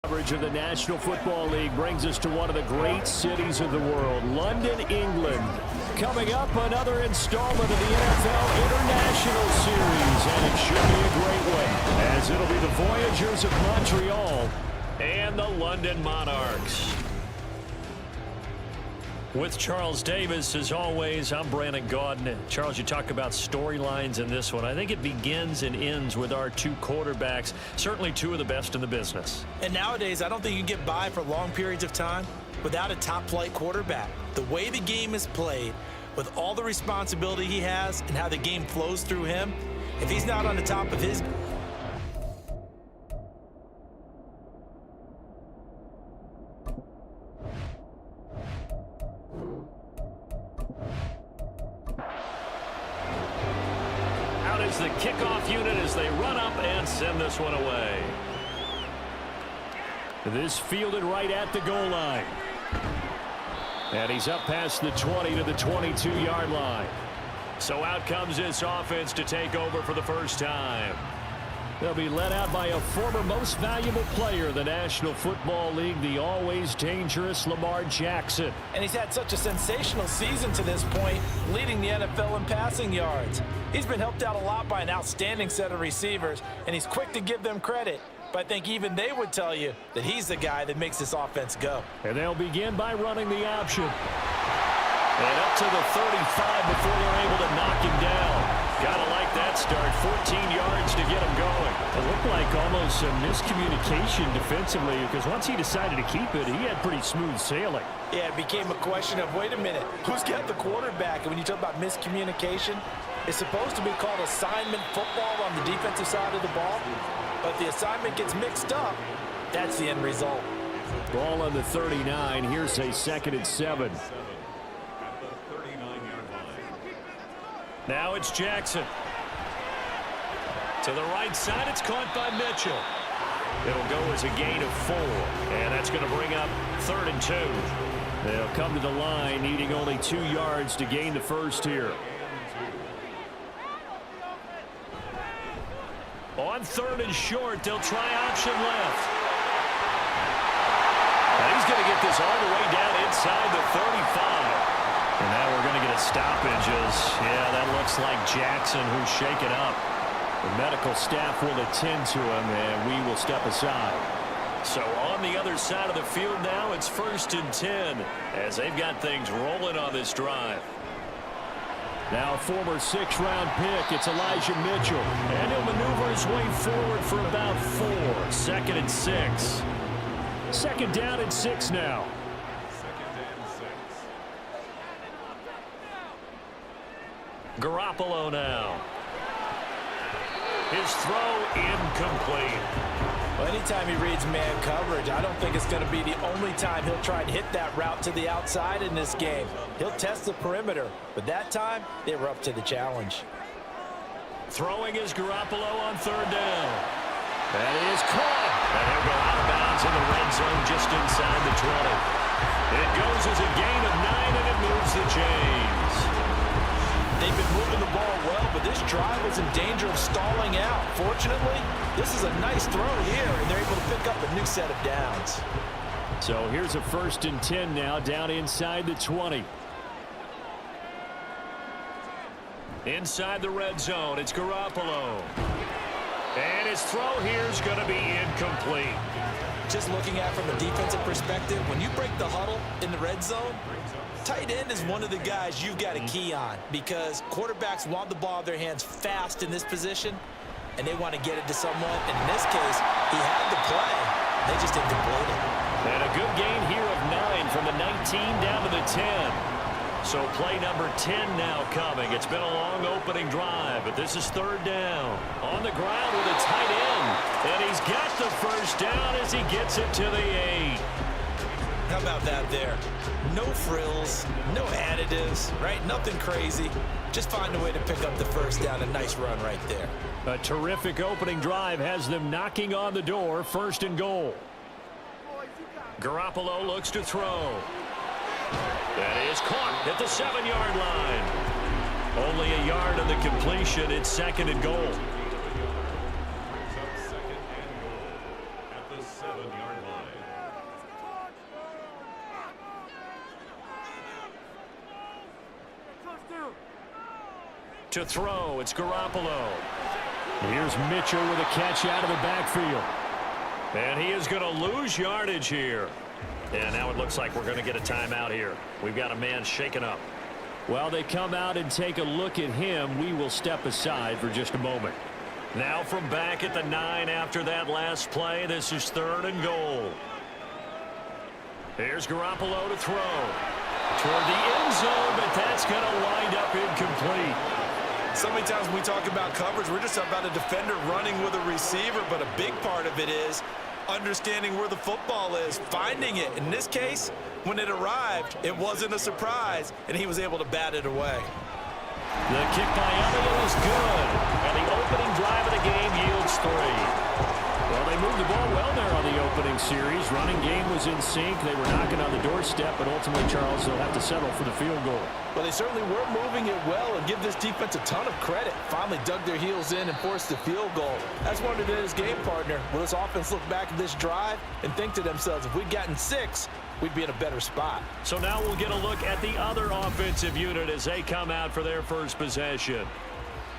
Coverage of the National Football League brings us to one of the great cities of the world, London, England. Coming up, another installment of the NFL International Series, and it should be a great one, as it'll be the Voyagers of Montreal and the London Monarchs. With Charles Davis, as always, I'm Brandon Gaudin. Charles, you talk about storylines in this one. I think it begins and ends with our two quarterbacks, certainly two of the best in the business. And nowadays, I don't think you can get by for long periods of time without a top-flight quarterback. The way the game is played, with all the responsibility he has and how the game flows through him, if he's not on the top of his... The kickoff unit as they run up and send this one away. This fielded right at the goal line. And he's up past the 20 to the 22-yard line. So out comes this offense to take over for the first time. They'll be led out by a former most valuable player in the National Football League, the always dangerous Lamar Jackson. And he's had such a sensational season to this point, leading the NFL in passing yards. He's been helped out a lot by an outstanding set of receivers, and he's quick to give them credit. But I think even they would tell you that he's the guy that makes this offense go. And they'll begin by running the option. And up to the 35 before they're able to knock him down. Gotta like that start. 14 yards to get him going. It looked like almost some miscommunication defensively, because once he decided to keep it, he had pretty smooth sailing. Yeah, it became a question of, wait a minute, who's got the quarterback? And when you talk about miscommunication, it's supposed to be called assignment football on the defensive side of the ball. But the assignment gets mixed up. That's the end result. Ball on the 39. Here's a 2nd and 7. Now it's Jackson. To the right side, it's caught by Mitchell. It'll go as a gain of 4, and that's going to bring up 3rd and 2. They'll come to the line, needing only 2 yards to gain the first here. On 3rd and short, they'll try option left. And he's going to get this all the way down inside the 35. And now we're going to get a stoppage as, yeah, that looks like Jackson who's shaken up. The medical staff will attend to him, and we will step aside. So on the other side of the field now, it's 1st and 10 as they've got things rolling on this drive. Now a former 6th-round pick, it's Elijah Mitchell. And he'll maneuver his way forward for about 4. 2nd and 6. 2nd down and 6 now. Garoppolo now. His throw incomplete. Well, anytime he reads man coverage, I don't think it's going to be the only time he'll try and hit that route to the outside in this game. He'll test the perimeter, but that time they were up to the challenge. Throwing is Garoppolo on 3rd down. That is caught. And he'll go out of bounds in the red zone just inside the 20. It goes as a gain of 9, and it moves the chains. They've been moving the ball well, but this drive was in danger of stalling out. Fortunately, this is a nice throw here, and they're able to pick up a new set of downs. So here's a 1st and 10 now, down inside the 20. Inside the red zone, it's Garoppolo. And his throw here is going to be incomplete. Just looking at it from a defensive perspective, when you break the huddle in the red zone, tight end is one of the guys you've got to key on, because quarterbacks want the ball in their hands fast in this position, and they want to get it to someone. And in this case, he had the play. They just didn't complete it. And a good gain here of 9 from the 19 down to the 10. So play number 10 now coming. It's been a long opening drive, but this is 3rd down. On the ground with a tight end. And he's got the first down as he gets it to the 8. How about that there? No frills, no additives, right? Nothing crazy. Just find a way to pick up the first down. A nice run right there. A terrific opening drive has them knocking on the door. 1st and goal. Garoppolo looks to throw. That is caught at the 7-yard line. Only a yard on the completion. It's 2nd and goal. At the 7-yard line. To throw, it's Garoppolo. Here's Mitchell with a catch out of the backfield. And he is going to lose yardage here. And now it looks like we're going to get a timeout here. We've got a man shaken up. While they come out and take a look at him, we will step aside for just a moment. Now from back at the 9 after that last play, this is 3rd and goal. Here's Garoppolo to throw. Toward the end zone, but that's going to wind up incomplete. So many times when we talk about coverage, we're just about a defender running with a receiver, but a big part of it is understanding where the football is, finding it. In this case, when it arrived, it wasn't a surprise, and he was able to bat it away. The kick by Elliott is good, and the opening drive of the game yields 3. Well, they moved the ball well there on the opening series. Running game was in sync. They were knocking on the doorstep, but ultimately, Charles, they'll have to settle for the field goal. Well, they certainly were moving it well, and give this defense a ton of credit. Finally dug their heels in and forced the field goal. That's one of his game partner. Will this offense look back at this drive and think to themselves, if we'd gotten 6, we'd be in a better spot. So now we'll get a look at the other offensive unit as they come out for their first possession.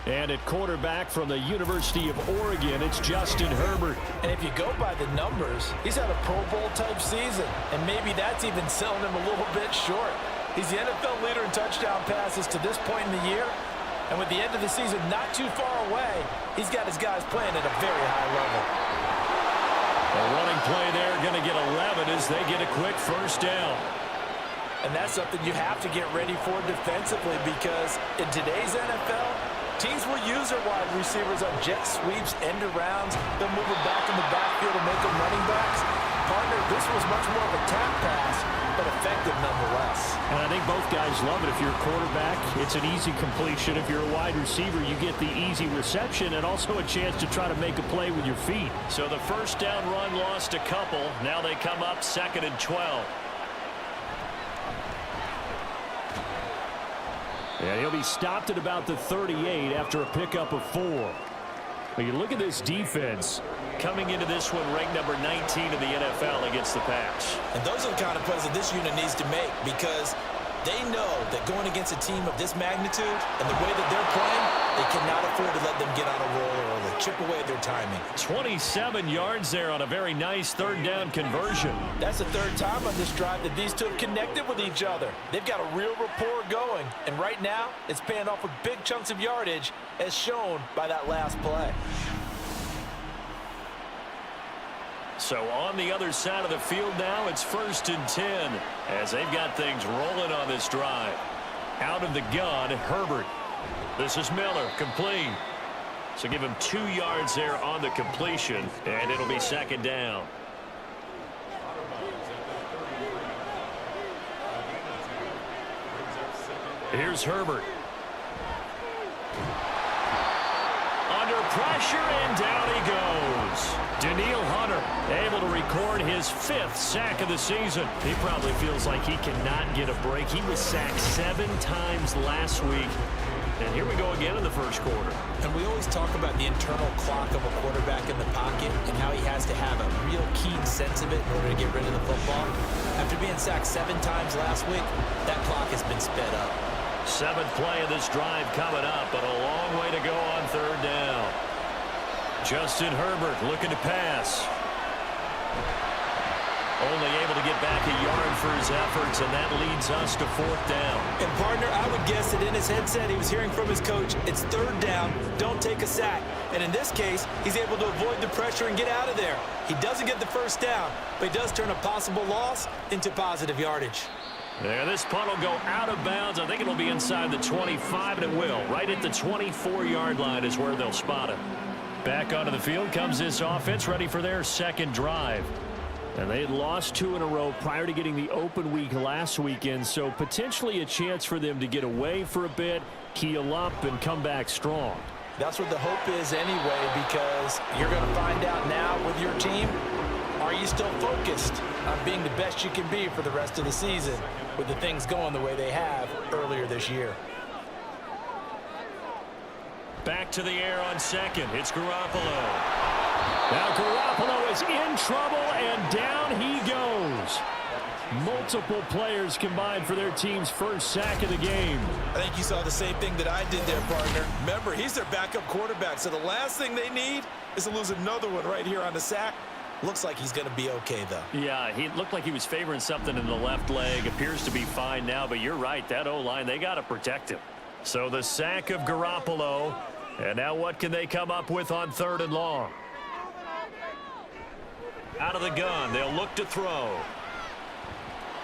And at quarterback from the University of Oregon, it's Justin Herbert. And if you go by the numbers, he's had a Pro Bowl-type season, and maybe that's even selling him a little bit short. He's the NFL leader in touchdown passes to this point in the year, and with the end of the season not too far away, he's got his guys playing at a very high level. A running play there, going to get 11 as they get a quick first down. And that's something you have to get ready for defensively, because in today's NFL, teams will use their wide receivers on jet sweeps, end arounds. They'll move them back in the backfield and make them running backs. Partner, this was much more of a tap pass, but effective nonetheless. And I think both guys love it. If you're a quarterback, it's an easy completion. If you're a wide receiver, you get the easy reception and also a chance to try to make a play with your feet. So the first down run lost a couple. Now they come up 2nd and 12. And he'll be stopped at about the 38 after a pickup of 4. But you look at this defense coming into this one ranked number 19 in the NFL against the pass. And those are the kind of plays that this unit needs to make, because they know that going against a team of this magnitude and the way that they're playing, they cannot afford to let them get on a roll early, chip away at their timing. 27 yards there on a very nice 3rd down conversion. That's the 3rd time on this drive that these two have connected with each other. They've got a real rapport going, and right now it's paying off with big chunks of yardage, as shown by that last play. So on the other side of the field now, it's 1st and 10 as they've got things rolling on this drive. Out of the gun, Herbert. This is Miller, complete. So give him 2 yards there on the completion, and it'll be 2nd down. Here's Herbert. Under pressure, and down he goes. Danielle Hunter able to record his 5th sack of the season. He probably feels like he cannot get a break. He was sacked 7 times last week. And here we go again in the first quarter. And we always talk about the internal clock of a quarterback in the pocket and how he has to have a real keen sense of it in order to get rid of the football. After being sacked 7 times last week, that clock has been sped up. 7th play of this drive coming up, but a long way to go on 3rd down. Justin Herbert looking to pass. Only able to get back a yard for his efforts, and that leads us to 4th down. And partner, I would guess that in his headset he was hearing from his coach, it's 3rd down, don't take a sack. And in this case, he's able to avoid the pressure and get out of there. He doesn't get the 1st down, but he does turn a possible loss into positive yardage. Yeah, this punt will go out of bounds. I think it'll be inside the 25, and it will. Right at the 24-yard line is where they'll spot it. Back onto the field comes this offense, ready for their 2nd drive. And they had lost 2 in a row prior to getting the open week last weekend, so potentially a chance for them to get away for a bit, keel up, and come back strong. That's what the hope is anyway, because you're going to find out now with your team, are you still focused on being the best you can be for the rest of the season with the things going the way they have earlier this year? Back to the air on 2nd. It's Garoppolo. Now Garoppolo is in trouble, and down he goes. Multiple players combined for their team's first sack of the game. I think you saw the same thing that I did there, partner. Remember, he's their backup quarterback, so the last thing they need is to lose another one right here on the sack. Looks like he's going to be okay, though. Yeah, he looked like he was favoring something in the left leg. Appears to be fine now, but you're right. That O-line, they got to protect him. So the sack of Garoppolo. And now what can they come up with on 3rd and long? Out of the gun, they'll look to throw.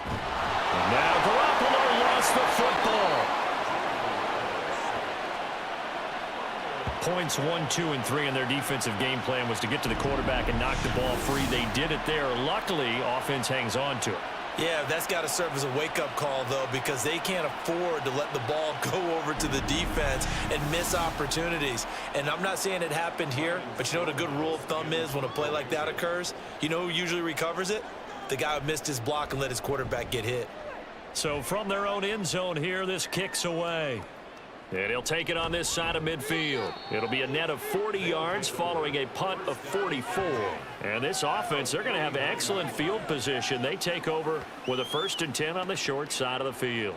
And now Garoppolo lost the football. Points 1, 2, and 3 in their defensive game plan was to get to the quarterback and knock the ball free. They did it there. Luckily, offense hangs on to it. Yeah, that's got to serve as a wake-up call, though, because they can't afford to let the ball go over to the defense and miss opportunities. And I'm not saying it happened here, but you know what a good rule of thumb is when a play like that occurs? You know who usually recovers it? The guy who missed his block and let his quarterback get hit. So from their own end zone here, this kicks away. And he'll take it on this side of midfield. It'll be a net of 40 yards following a punt of 44. And this offense, they're going to have excellent field position. They take over with a 1st and 10 on the short side of the field.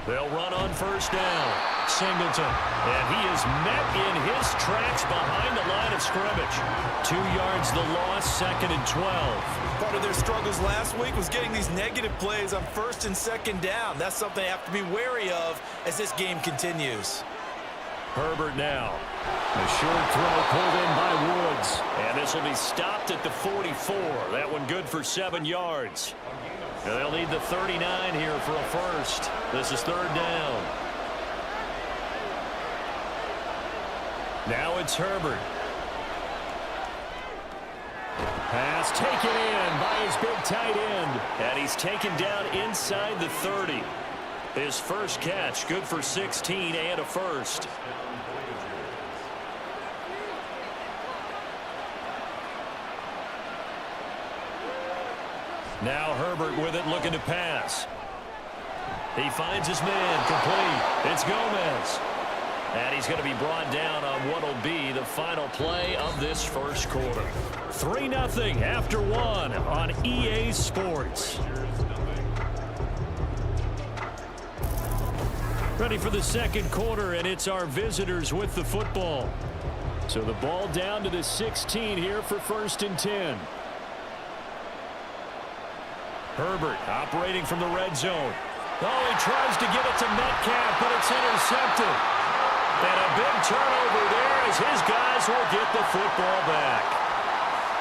They'll run on 1st down. Singleton. And he is met in his tracks behind the line of scrimmage. 2 yards the loss, 2nd and 12. Part of their struggles last week was getting these negative plays on 1st and 2nd down. That's something they have to be wary of as this game continues. Herbert now. A short throw pulled in by Woods. And this will be stopped at the 44. That one good for 7 yards. And they'll need the 39 here for a first. This is 3rd down. Now it's Herbert. Pass taken in by his big tight end. And he's taken down inside the 30. His first catch, good for 16 and a first. Now Herbert with it, looking to pass. He finds his man, complete. It's Gomez. And he's going to be brought down on what will be the final play of this first quarter. 3-0 after 1 on EA Sports. Ready for the second quarter, and it's our visitors with the football. So the ball down to the 16 here for 1st and 10. Herbert operating from the red zone. Oh, he tries to get it to Metcalf, but it's intercepted. And a big turnover there as his guys will get the football back.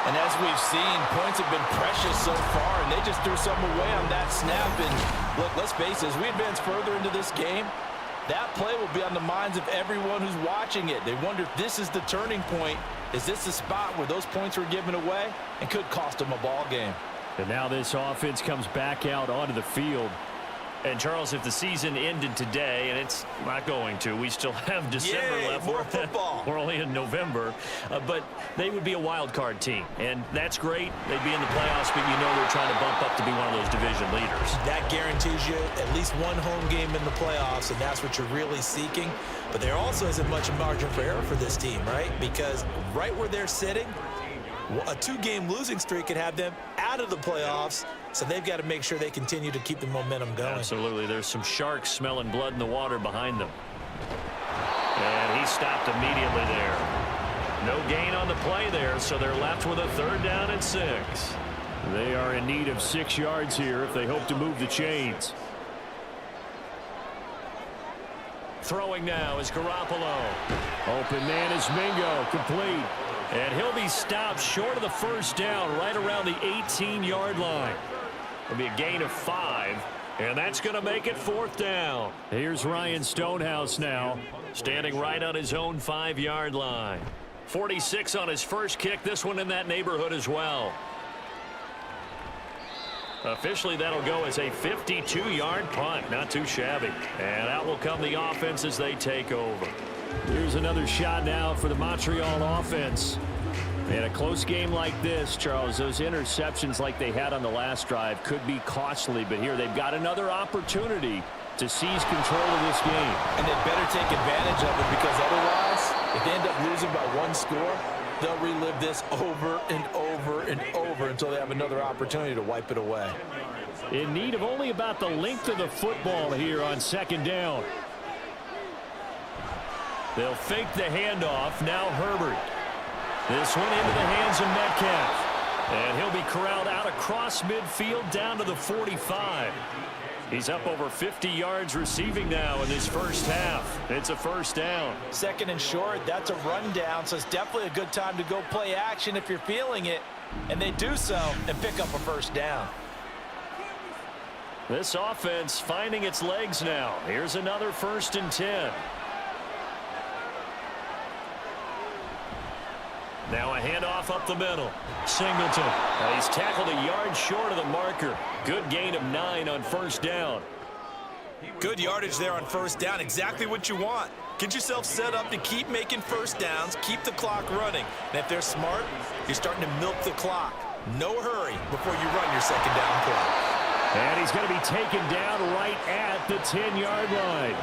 And as we've seen, points have been precious so far, and they just threw some away on that snap. And look, let's face it, as we advance further into this game, that play will be on the minds of everyone who's watching it. They wonder if this is the turning point. Is this the spot where those points were given away and could cost them a ball game? And now this offense comes back out onto the field. And, Charles, if the season ended today, and it's not going to, we still have December left. More football. We're only in November. But they would be a wild card team. And that's great. They'd be in the playoffs, but you know they're trying to bump up to be one of those division leaders. That guarantees you at least one home game in the playoffs, and that's what you're really seeking. But there also isn't much margin for error for this team, right? Because right where they're sitting, a 2-game losing streak could have them out of the playoffs, so they've got to make sure they continue to keep the momentum going. Absolutely. There's some sharks smelling blood in the water behind them. And he stopped immediately there. No gain on the play there, so they're left with a 3rd down and 6. They are in need of 6 yards here if they hope to move the chains. Throwing now is Garoppolo. Open man is Mingo, complete. And he'll be stopped short of the 1st down right around the 18-yard line. It'll be a gain of 5, and that's going to make it 4th down. Here's Ryan Stonehouse now, standing right on his own 5-yard line. 46 on his first kick, this one in that neighborhood as well. Officially, that'll go as a 52-yard punt. Not too shabby. And out will come the offense as they take over. Here's another shot now for the Montreal offense. In a close game like this, Charles, those interceptions like they had on the last drive could be costly, but here they've got another opportunity to seize control of this game. And they better take advantage of it, because otherwise If they end up losing by one score, they'll relive this over and over and over until they have another opportunity to wipe it away. In need of only about the length of the football here on second down. They'll fake the handoff. Now Herbert. This one into the hands of Metcalf. And he'll be corralled out across midfield down to the 45. He's up over 50 yards receiving now in this first half. It's a first down. Second and short, that's a rundown, so it's definitely a good time to go play action if you're feeling it. And they do so and pick up a first down. This offense finding its legs now. Here's another 1st and 10. Now a handoff up the middle. Singleton. He's tackled a yard short of the marker. Good gain of 9 on first down. Good yardage there on first down. Exactly what you want. Get yourself set up to keep making first downs, keep the clock running. And if they're smart, you're starting to milk the clock. No hurry before you run your second down play. And he's going to be taken down right at the 10-yard line.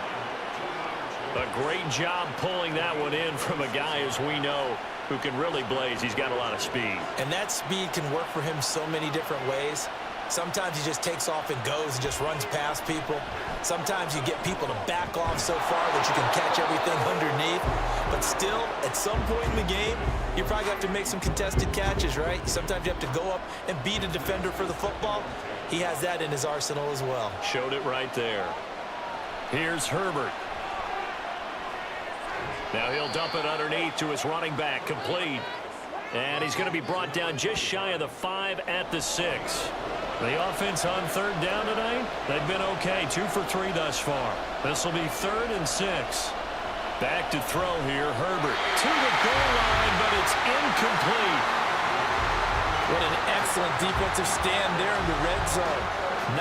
A great job pulling that one in from a guy, as we know, who can really blaze. He's got a lot of speed. And that speed can work for him so many different ways. Sometimes he just takes off and goes and just runs past people. Sometimes you get people to back off so far that you can catch everything underneath. But still, at some point in the game, you probably have to make some contested catches, right? Sometimes you have to go up and beat a defender for the football. He has that in his arsenal as well. Showed it right there. Here's Herbert. Now he'll dump it underneath to his running back, complete. And he's going to be brought down just shy of the 5 at the 6. The offense on third down tonight, they've been okay. 2 for 3 thus far. This will be 3rd and 6. Back to throw here, Herbert. To the goal line, but it's incomplete. What an excellent defensive stand there in the red zone.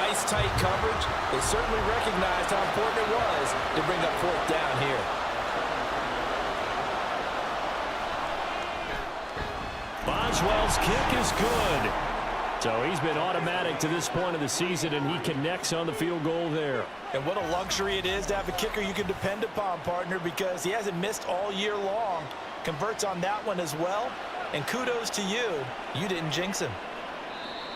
Nice tight coverage. They certainly recognized how important it was to bring up 4th down here. Boswell's kick is good. So he's been automatic to this point of the season, and he connects on the field goal there. And what a luxury it is to have a kicker you can depend upon, partner, because he hasn't missed all year long. Converts on that one as well. And kudos to you. You didn't jinx him.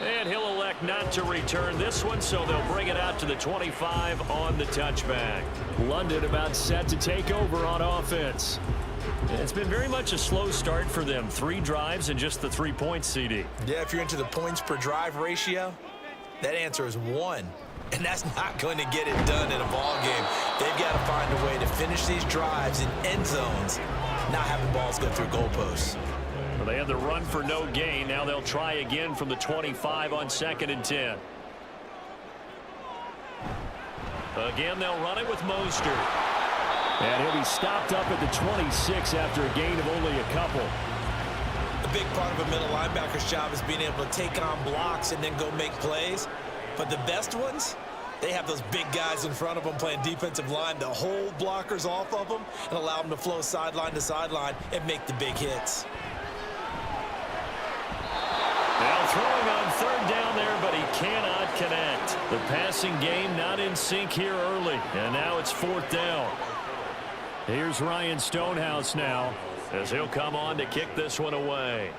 And he'll elect not to return this one, so they'll bring it out to the 25 on the touchback. London about set to take over on offense. It's been very much a slow start for them. 3 drives and just the 3 points, CD. Yeah, if you're into the points per drive ratio, that answer is 1. And that's not going to get it done in a ball game. They've got to find a way to finish these drives in end zones, not having balls go through goalposts. Well, they had the run for no gain. Now they'll try again from the 25 on 2nd and 10. Again, they'll run it with Mostert. And he'll be stopped up at the 26 after a gain of only a couple. A big part of a middle linebacker's job is being able to take on blocks and then go make plays. But the best ones, they have those big guys in front of them playing defensive line to hold blockers off of them and allow them to flow sideline to sideline and make the big hits. Now throwing on 3rd down there, but he cannot connect. The passing game not in sync here early, and now it's 4th down. Here's Ryan Stonehouse now as he'll come on to kick this one away.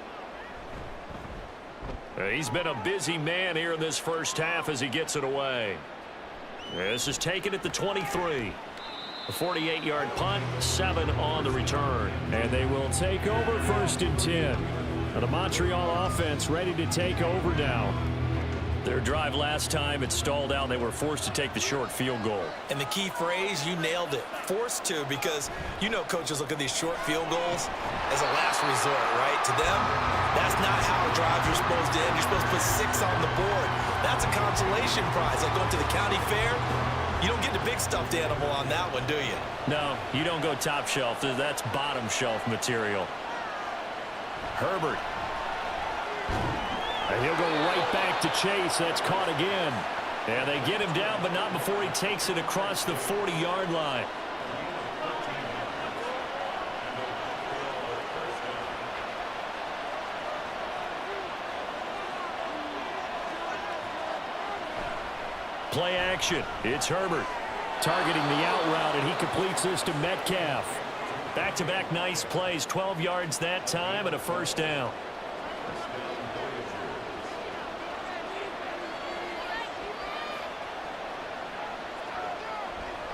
He's been a busy man here in this first half as he gets it away. This is taken at the 23. A 48-yard punt, 7 on the return. And they will take over 1st and 10. Now the Montreal offense ready to take over now. Their drive last time, it stalled out. They were forced to take the short field goal. And the key phrase, you nailed it. Forced to, because you know coaches look at these short field goals as a last resort, right? To them, that's not how drives are supposed to end. You're supposed to put 6 on the board. That's a consolation prize. Like going to the county fair, you don't get the big stuffed animal on that one, do you? No, you don't go top shelf. That's bottom shelf material. Herbert. And he'll go right back to Chase. That's caught again. And they get him down, but not before he takes it across the 40-yard line. Play action. It's Herbert targeting the out route, and he completes this to Metcalf. Back-to-back nice plays, 12 yards that time and a first down.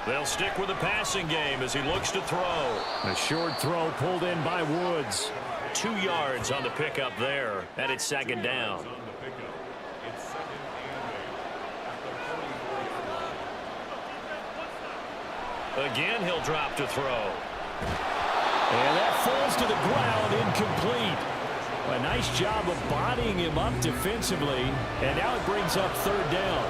They'll stick with the passing game as he looks to throw. A short throw pulled in by Woods. 2 yards on the pickup there, and it's second down. Again, he'll drop to throw. And that falls to the ground, incomplete. A nice job of bodying him up defensively, and now it brings up third down.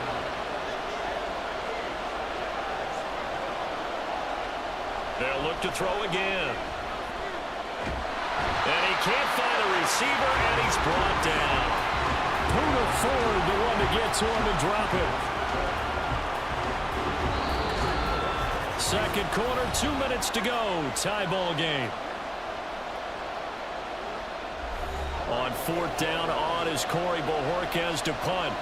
They'll look to throw again. And he can't find a receiver, and he's brought down. Poona Ford, the one to get to him and drop it. Second quarter, 2 minutes to go. Tie ball game. On fourth down, on is Corey Bojorquez to punt.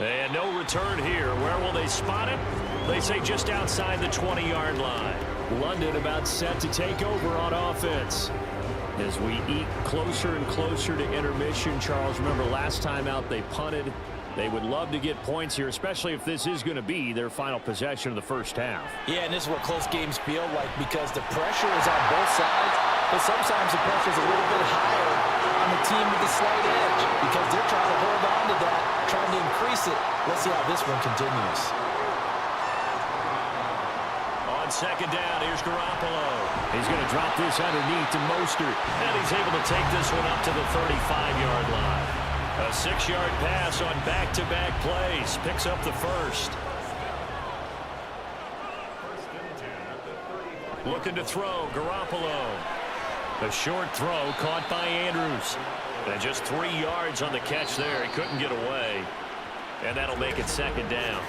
And no return here. Where will they spot it? They say just outside the 20-yard line. London about set to take over on offense. As we eat closer and closer to intermission, Charles, remember last time out they punted. They would love to get points here, especially if this is going to be their final possession of the first half. Yeah, and this is what close games feel like because the pressure is on both sides, but sometimes the pressure is a little bit higher on the team with the slight edge because they're trying to hold on to that, trying to increase it. Let's see how this one continues. On second down, here's Garoppolo. He's going to drop this underneath to Mostert, and he's able to take this one up to the 35-yard line. A 6-yard pass on back-to-back plays. Picks up the first. Looking to throw, Garoppolo. A short throw caught by Andrews. And just 3 yards on the catch there. He couldn't get away. And that'll make it second down.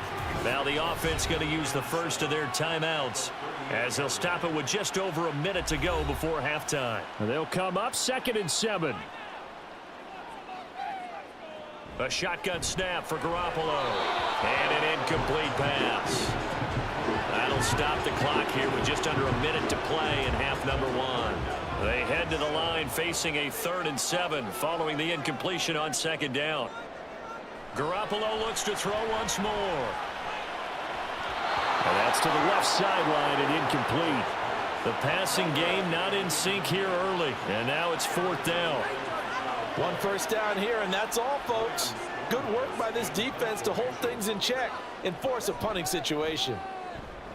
Now the offense going to use the first of their timeouts as they'll stop it with just over a minute to go before halftime. They'll come up 2nd and 7. A shotgun snap for Garoppolo. And an incomplete pass. That'll stop the clock here with just under a minute to play in half number 1. They head to the line facing a 3rd and 7 following the incompletion on second down. Garoppolo looks to throw once more. And that's to the left sideline and incomplete. The passing game not in sync here early. And now it's 4th down. One first down here, and that's all, folks. Good work by this defense to hold things in check and force a punting situation.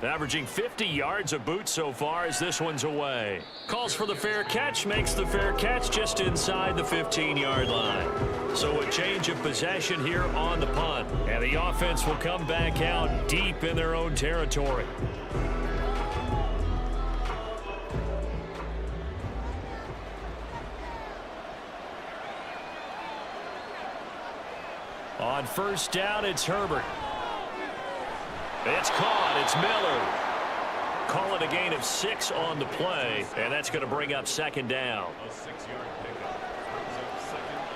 Averaging 50 yards a boot so far as this one's away. Calls for the fair catch, makes the fair catch just inside the 15-yard line. So a change of possession here on the punt. And the offense will come back out deep in their own territory. On first down, it's Herbert. It's caught. It's Miller. Call it a gain of 6 on the play, and that's going to bring up second down. A 6-yard pickup. Second and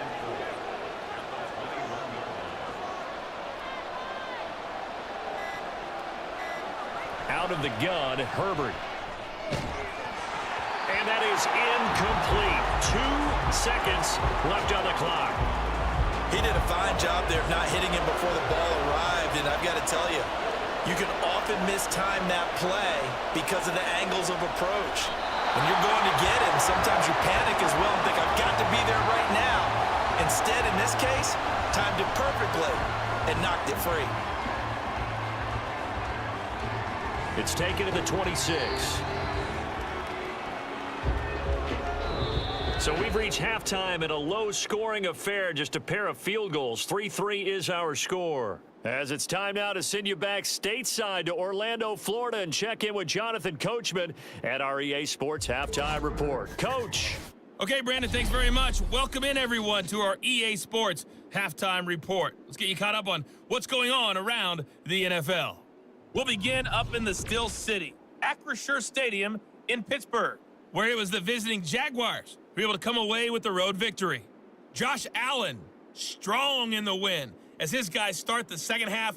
4. Out of the gun, Herbert. And that is incomplete. 2 seconds left on the clock. He did a fine job there of not hitting him before the ball arrived, and I've got to tell you, you can often mistime that play because of the angles of approach. When you're going to get him, sometimes you panic as well and think, I've got to be there right now. Instead, in this case, timed it perfectly and knocked it free. It's taken to the 26. So we've reached halftime in a low-scoring affair, just a pair of field goals. 3-3 is our score. As it's time now to send you back stateside to Orlando, Florida, and check in with Jonathan Coachman at our EA Sports Halftime Report. Coach. Okay, Brandon, thanks very much. Welcome in, everyone, to our EA Sports Halftime Report. Let's get you caught up on what's going on around the NFL. We'll begin up in the Still City, Acrisure Stadium in Pittsburgh, where it was the visiting Jaguars who were able to come away with the road victory. Josh Allen, strong in the win, as his guys start the second half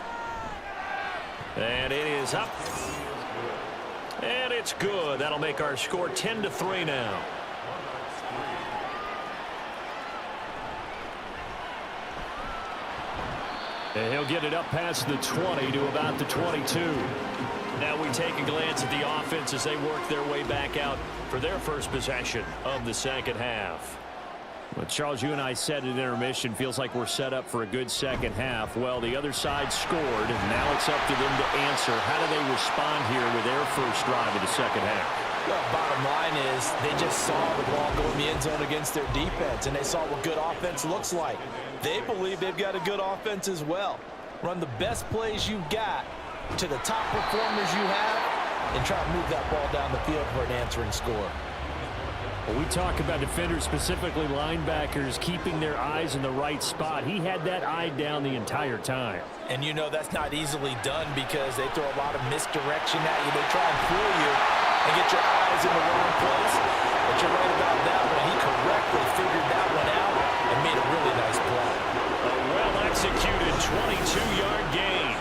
And it is up. And it's good. That'll make our score 10-3 now. And he'll get it up past the 20 to about the 22. Now we take a glance at the offense as they work their way back out for their first possession of the second half. Well, Charles, you and I said at intermission, feels like we're set up for a good second half. Well, the other side scored, and now it's up to them to answer. How do they respond here with their first drive of the second half? Well, bottom line is they just saw the ball go in the end zone against their defense, and they saw what good offense looks like. They believe they've got a good offense as well. Run the best plays you've got to the top performers you have and try to move that ball down the field for an answering score. Well, we talk about defenders, specifically linebackers, keeping their eyes in the right spot. He had that eye down the entire time. And you know that's not easily done because they throw a lot of misdirection at you. They try and fool you and get your eyes in the wrong place. But you're right about that one. He correctly figured that one out and made a really nice play. A well-executed 22-yard gain.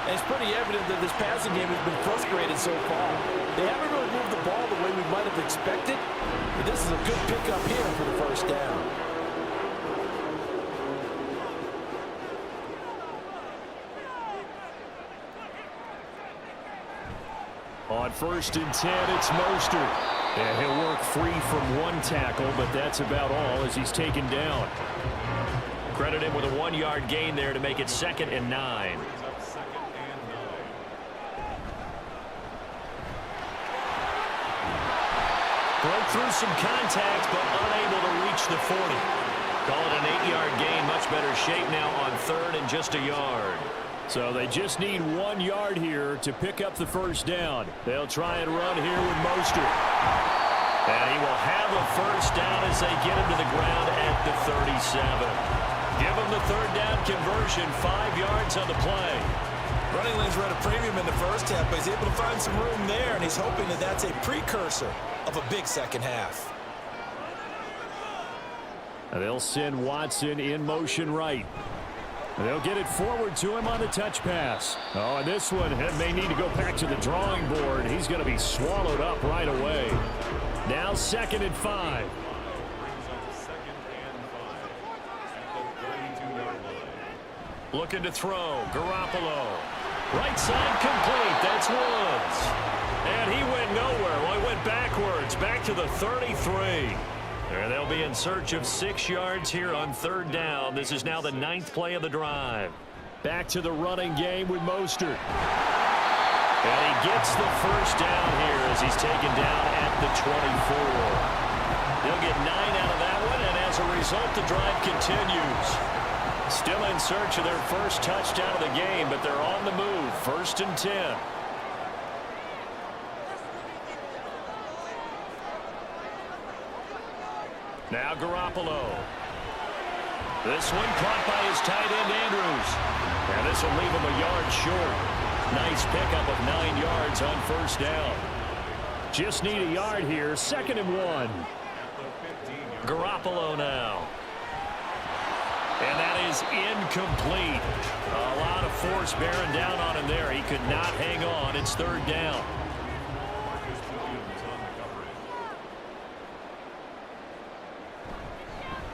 And it's pretty evident that this passing game has been frustrated so far. They haven't really moved the ball the way we might have expected, but this is a good pickup here for the first down. On 1st and 10, it's Mostert. And he'll work free from one tackle, but that's about all as he's taken down. Credit him with a 1-yard gain there to make it 2nd and 9. Broke through some contact, but unable to reach the 40. Call it an 8-yard gain. Much better shape now on 3rd and just a yard. So they just need 1 yard here to pick up the first down. They'll try and run here with Mostert. And he will have a first down as they get him to the ground at the 37. Give him the 3rd down conversion, 5 yards on the play. Running lanes were at a premium in the first half, but he's able to find some room there, and he's hoping that that's a precursor of a big second half. And they'll send Watson in motion right. They'll get it forward to him on the touch pass. Oh, and this one may need to go back to the drawing board. He's going to be swallowed up right away. Now 2nd and 5. Looking to throw. Garoppolo. Right side complete. That's Woods. And he went nowhere. Well, he went backwards. Back to the 33. And they'll be in search of 6 yards here on 3rd down. This is now the 9th play of the drive. Back to the running game with Mostert. And he gets the first down here as he's taken down at the 24. They'll get 9 out of that one, and as a result, the drive continues. Still in search of their first touchdown of the game, but they're on the move. 1st and 10. Now Garoppolo. This one caught by his tight end, Andrews. And this will leave him a yard short. Nice pickup of 9 yards on 1st down. Just need a yard here. 2nd and 1. Garoppolo now. And that is incomplete. A lot of force bearing down on him there. He could not hang on. It's 3rd down.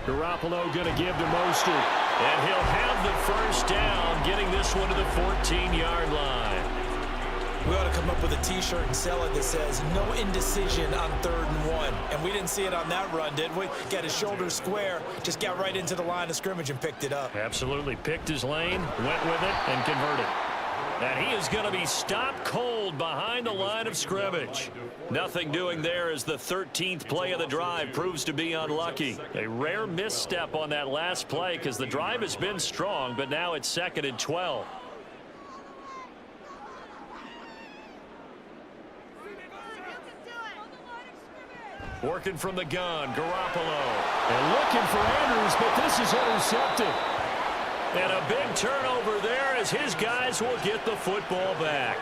Garoppolo going to give to Mostert. And he'll have the first down, getting this one to the 14-yard line. We ought to come up with a T-shirt and sell it that says, no indecision on 3rd and 1. And we didn't see it on that run, did we? Got his shoulders square, just got right into the line of scrimmage and picked it up. Absolutely. Picked his lane, went with it, and converted. And he is going to be stopped cold behind the line of scrimmage. Nothing doing there as the 13th play of the drive proves to be unlucky. A rare misstep on that last play because the drive has been strong, but now it's 2nd and 12. Working from the gun, Garoppolo. And looking for Andrews, but this is intercepted. And a big turnover there as his guys will get the football back.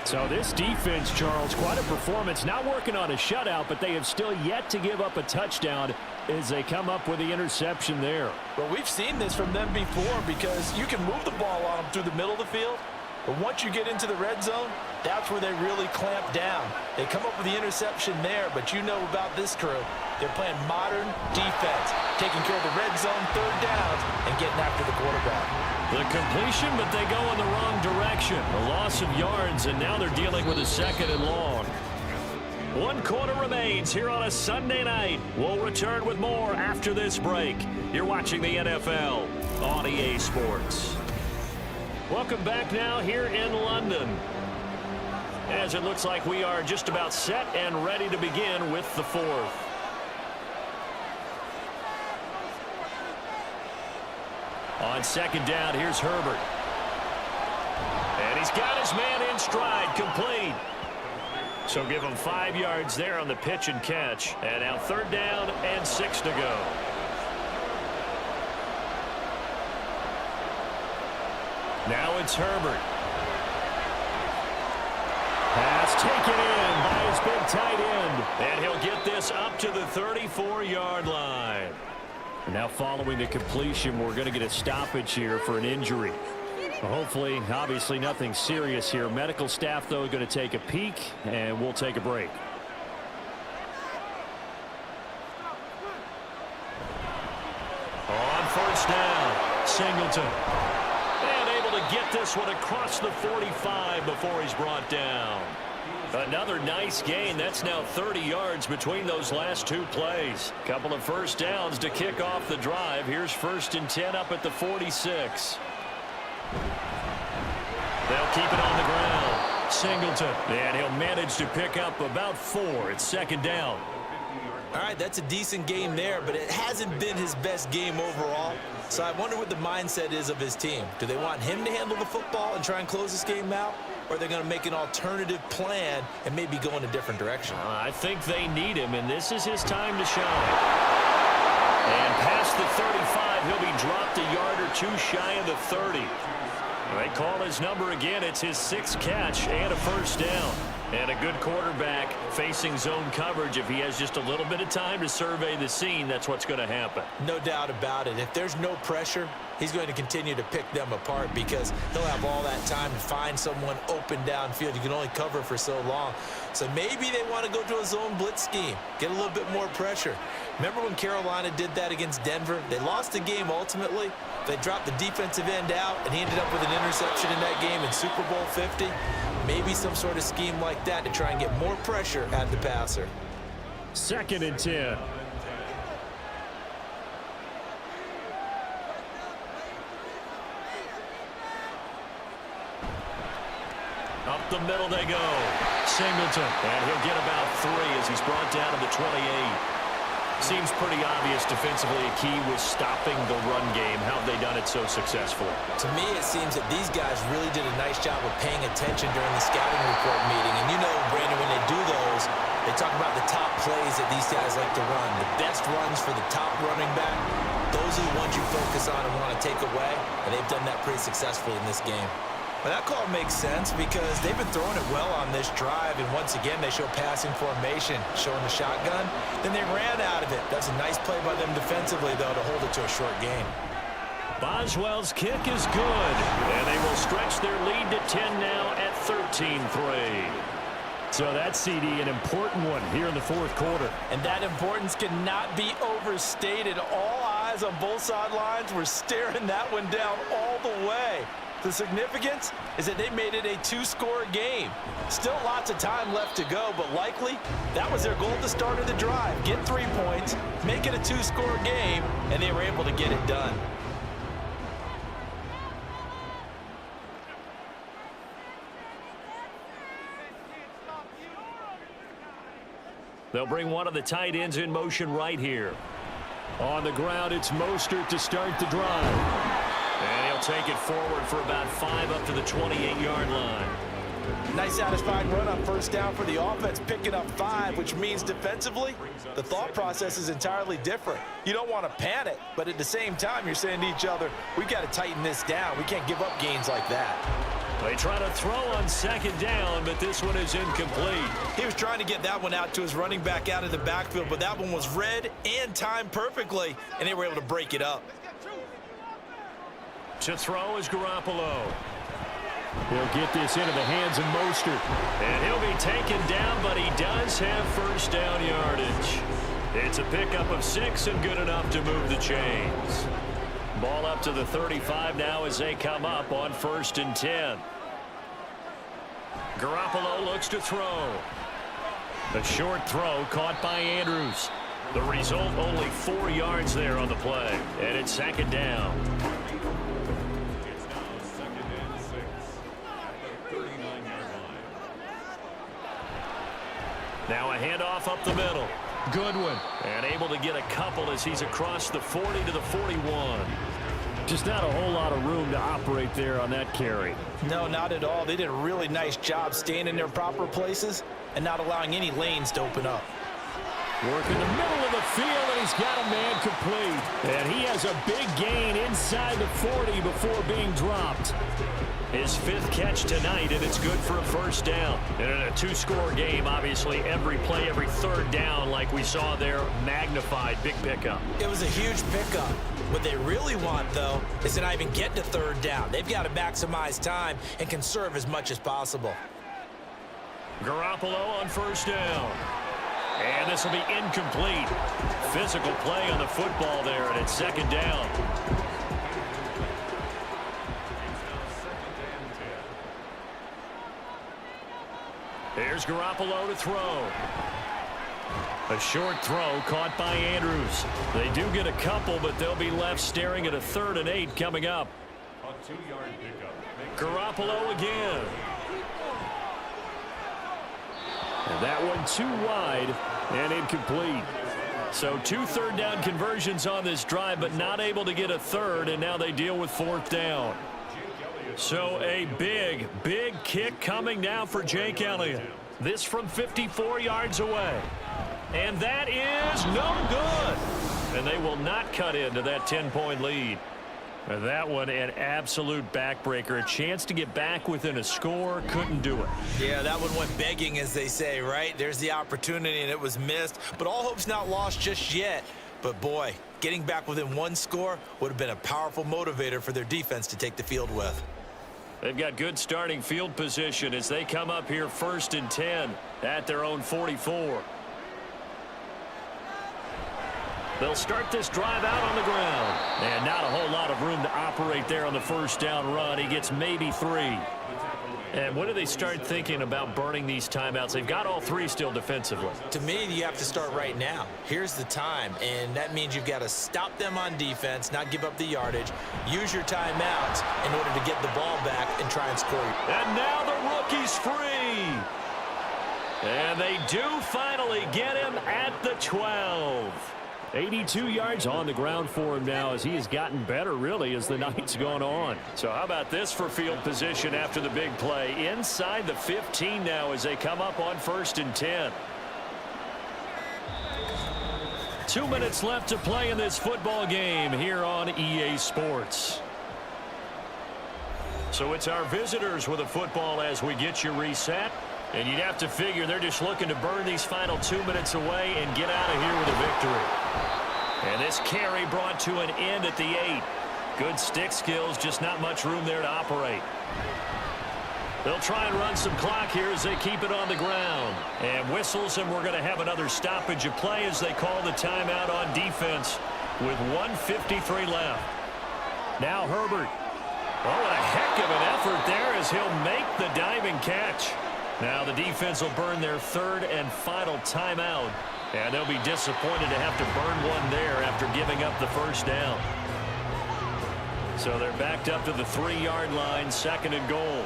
So this defense, Charles, quite a performance. Not working on a shutout, but they have still yet to give up a touchdown as they come up with the interception there. Well, we've seen this from them before because you can move the ball on them through the middle of the field, But once you get into the red zone, that's where they really clamp down. They come up with the interception there, but you know about this crew. They're playing modern defense, taking care of the red zone, third downs, and getting after the quarterback. The completion, but they go in the wrong direction. A loss of yards, and now they're dealing with a 2nd and long. 1 quarter remains here on a Sunday night. We'll return with more after this break. You're watching the NFL on EA Sports. Welcome back now here in London, as it looks like we are just about set and ready to begin with the 4th. On 2nd down, here's Herbert. And he's got his man in stride, complete. So give him 5 yards there on the pitch and catch. And now 3rd down and 6 to go. Now it's Herbert. Pass taken in by his big tight end. And he'll get this up to the 34-yard line. And now following the completion, we're going to get a stoppage here for an injury. Hopefully, obviously nothing serious here. Medical staff, though, going to take a peek, and we'll take a break. On 1st down, Singleton. And able to get this one across the 45 before he's brought down. Another nice gain. That's now 30 yards between those last 2 plays. Couple of 1st downs to kick off the drive. Here's 1st and 10 up at the 46. They'll keep it on the ground. Singleton. And he'll manage to pick up about 4. It's 2nd down. All right, that's a decent game there, but it hasn't been his best game overall. So I wonder what the mindset is of his team. Do they want him to handle the football and try and close this game out? Or are they going to make an alternative plan and maybe go in a different direction? I think they need him, and this is his time to shine. And past the 35, he'll be dropped a yard or 2 shy of the 30. They call his number again. It's his 6th catch and a 1st down. And a good quarterback facing zone coverage. If he has just a little bit of time to survey the scene, that's what's going to happen. No doubt about it. If there's no pressure, he's going to continue to pick them apart because he'll have all that time to find someone open downfield. You can only cover for so long. So maybe they want to go to a zone blitz scheme, get a little bit more pressure. Remember when Carolina did that against Denver? They lost the game ultimately. They dropped the defensive end out, and he ended up with an interception in that game in Super Bowl 50. Maybe some sort of scheme like that to try and get more pressure at the passer. 2nd and 10. Up the middle they go. Singleton. And he'll get about 3 as he's brought down to the 28. Seems pretty obvious defensively a key was stopping the run game. How have they done it so successfully? To me, it seems that these guys really did a nice job of paying attention during the scouting report meeting. And you know, Brandon, when they do those, they talk about the top plays that these guys like to run. The best runs for the top running back, those are the ones you focus on and want to take away. And they've done that pretty successfully in this game. Well, that call makes sense because they've been throwing it well on this drive, and once again, they show passing formation, showing the shotgun. Then they ran out of it. That's a nice play by them defensively, though, to hold it to a short game. Boswell's kick is good, and they will stretch their lead to 10 now at 13-3. So that CD, an important one here in the 4th quarter. And that importance cannot be overstated. All eyes on both sidelines were staring that one down all the way. The significance is that they made it a 2-score game. Still lots of time left to go, but likely that was their goal at the start of the drive. Get 3 points, make it a 2-score game, and they were able to get it done. They'll bring one of the tight ends in motion right here. On the ground, it's Mostert to start the drive. And he'll take it forward for about 5 up to the 28-yard line. Nice satisfying run on 1st down for the offense, picking up 5, which means defensively, the thought process is entirely different. You don't want to panic, but at the same time, you're saying to each other, we've got to tighten this down. We can't give up gains like that. They try to throw on 2nd down, but this one is incomplete. He was trying to get that one out to his running back out of the backfield, but that one was read and timed perfectly, and they were able to break it up. To throw is Garoppolo. He'll get this into the hands of Mostert. And he'll be taken down, but he does have first down yardage. It's a pickup of 6 and good enough to move the chains. Ball up to the 35 now as they come up on 1st and 10. Garoppolo looks to throw. A short throw caught by Andrews. The result, only 4 yards there on the play. And it's 2nd down. It's now 2nd and 6 at the 39-yard line. Now a handoff up the middle. Goodwin. And able to get a couple as he's across the 40 to the 41. Just not a whole lot of room to operate there on that carry. No, not at all. They did a really nice job staying in their proper places and not allowing any lanes to open up. Work in the middle of the field, and he's got a man complete. And he has a big gain inside the 40 before being dropped. His 5th catch tonight, and it's good for a first down. And in a 2-score game, obviously, every play, every 3rd down, like we saw there, magnified. Big pickup. It was a huge pickup. What they really want, though, is to not even get to 3rd down. They've got to maximize time and conserve as much as possible. Garoppolo on 1st down. And this will be incomplete. Physical play on the football there, and it's 2nd down. Here's Garoppolo to throw. A short throw caught by Andrews. They do get a couple, but they'll be left staring at a 3rd and 8 coming up. A 2-yard pickup. Garoppolo again. And that one too wide and incomplete. So 2 3rd down conversions on this drive, but not able to get a 3rd, and now they deal with 4th down. So a big, big kick coming now for Jake Elliott. This from 54 yards away. And that is no good. And they will not cut into that 10-point lead. And that one an absolute backbreaker. A chance to get back within a score. Couldn't do it. Yeah, that one went begging, as they say, right? There's the opportunity, and it was missed. But all hope's not lost just yet. But, boy, getting back within 1 score would have been a powerful motivator for their defense to take the field with. They've got good starting field position as they come up here 1st and 10 at their own 44. They'll start this drive out on the ground. And not a whole lot of room to operate there on the 1st down run. He gets maybe 3. And when do they start thinking about burning these timeouts? They've got all 3 still defensively. To me, you have to start right now. Here's the time, and that means you've got to stop them on defense, not give up the yardage, use your timeouts in order to get the ball back and try and score. And now the rookie's free. And they do finally get him at the 12. 82 yards on the ground for him now as he has gotten better, really, as the night's gone on. So how about this for field position after the big play? Inside the 15 now as they come up on 1st and 10. 2 minutes left to play in this football game here on EA Sports. So it's our visitors with a football as we get you reset. And you'd have to figure they're just looking to burn these final 2 minutes away and get out of here with a victory. And this carry brought to an end at the 8. Good stick skills, just not much room there to operate. They'll try and run some clock here as they keep it on the ground. And whistles, and we're going to have another stoppage of play as they call the timeout on defense with 1:53 left. Now Herbert. Oh, what a heck of an effort there as he'll make the diving catch. Now the defense will burn their 3rd and final timeout. And they'll be disappointed to have to burn one there after giving up the 1st down. So they're backed up to the 3-yard line, 2nd and goal.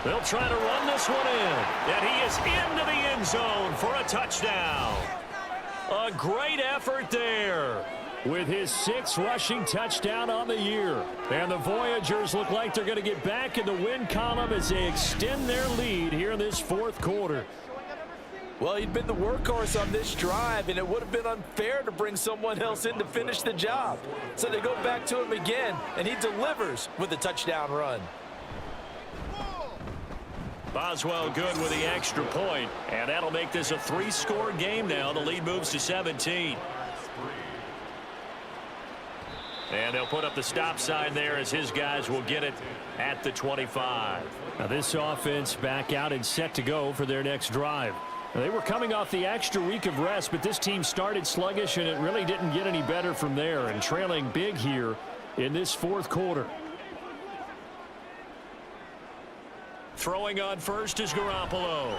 They'll try to run this one in. And he is into the end zone for a touchdown. A great effort there, with his 6th rushing touchdown on the year. And the Voyagers look like they're going to get back in the win column as they extend their lead here in this 4th quarter. Well, he'd been the workhorse on this drive, and it would have been unfair to bring someone else in to finish the job. So they go back to him again, and he delivers with a touchdown run. Boswell good with the extra point, and that'll make this a 3-score game now. The lead moves to 17. And they'll put up the stop sign there as his guys will get it at the 25. Now this offense back out and set to go for their next drive. Now, they were coming off the extra week of rest, but this team started sluggish, and it really didn't get any better from there, and trailing big here in this fourth quarter. Throwing on first is Garoppolo.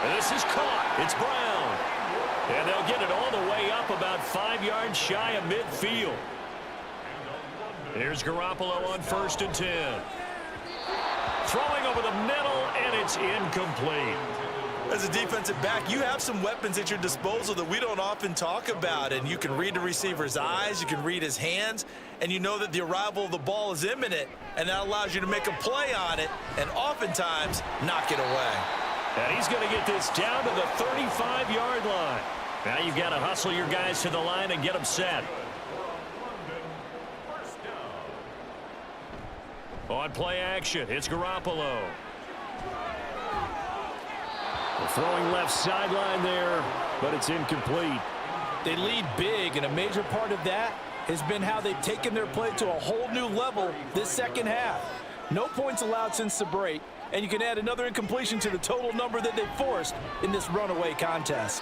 And this is caught. It's Brown. And they'll get it all the way up about 5 yards shy of midfield. Here's Garoppolo on 1st and 10. Throwing over the middle, and it's incomplete. As a defensive back, you have some weapons at your disposal that we don't often talk about, and you can read the receiver's eyes, you can read his hands, and you know that the arrival of the ball is imminent, and that allows you to make a play on it and oftentimes knock it away. And he's going to get this down to the 35-yard line. Now you've got to hustle your guys to the line and get them set. On play action, it's Garoppolo. Throwing left sideline there, but it's incomplete. They lead big, and a major part of that has been how they've taken their play to a whole new level this second half. No points allowed since the break, and you can add another incompletion to the total number that they've forced in this runaway contest.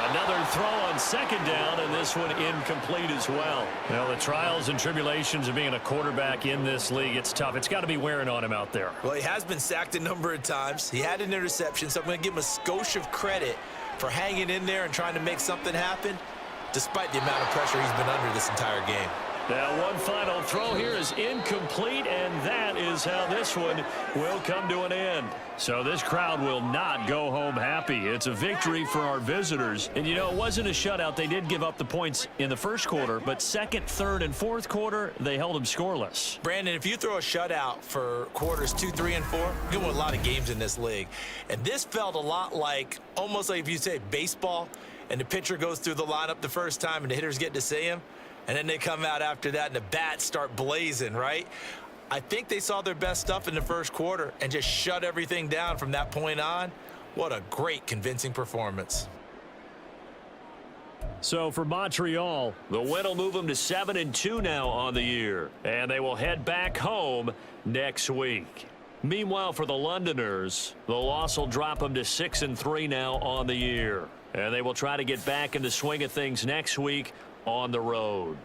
Another throw on second down, and this one incomplete as well. Well, the trials and tribulations of being a quarterback in this league, it's tough. It's got to be wearing on him out there. Well, he has been sacked a number of times. He had an interception, so I'm going to give him a skosh of credit for hanging in there and trying to make something happen, despite the amount of pressure he's been under this entire game. Now, one final throw here is incomplete, and that is how this one will come to an end. So this crowd will not go home happy. It's a victory for our visitors. And, you know, it wasn't a shutout. They did give up the points in the first quarter, but second, third, and fourth quarter, they held them scoreless. Brandon, if you throw a shutout for quarters 2, 3, and 4, you win a lot of games in this league. And this felt a lot like, almost like if you say baseball, and the pitcher goes through the lineup the first time and the hitters get to see him. And then they come out after that and the bats start blazing, right? I think they saw their best stuff in the first quarter and just shut everything down from that point on. What a great, convincing performance. So for Montreal, the win will move them to 7-2 now on the year. And they will head back home next week. Meanwhile, for the Londoners, the loss will drop them to 6-3 now on the year. And they will try to get back in the swing of things next week on the road.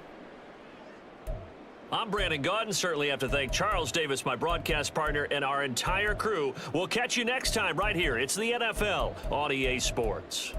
I'm Brandon Gaudin. Certainly have to thank Charles Davis, my broadcast partner, and our entire crew. We'll catch you next time right here. It's the NFL on EA Sports.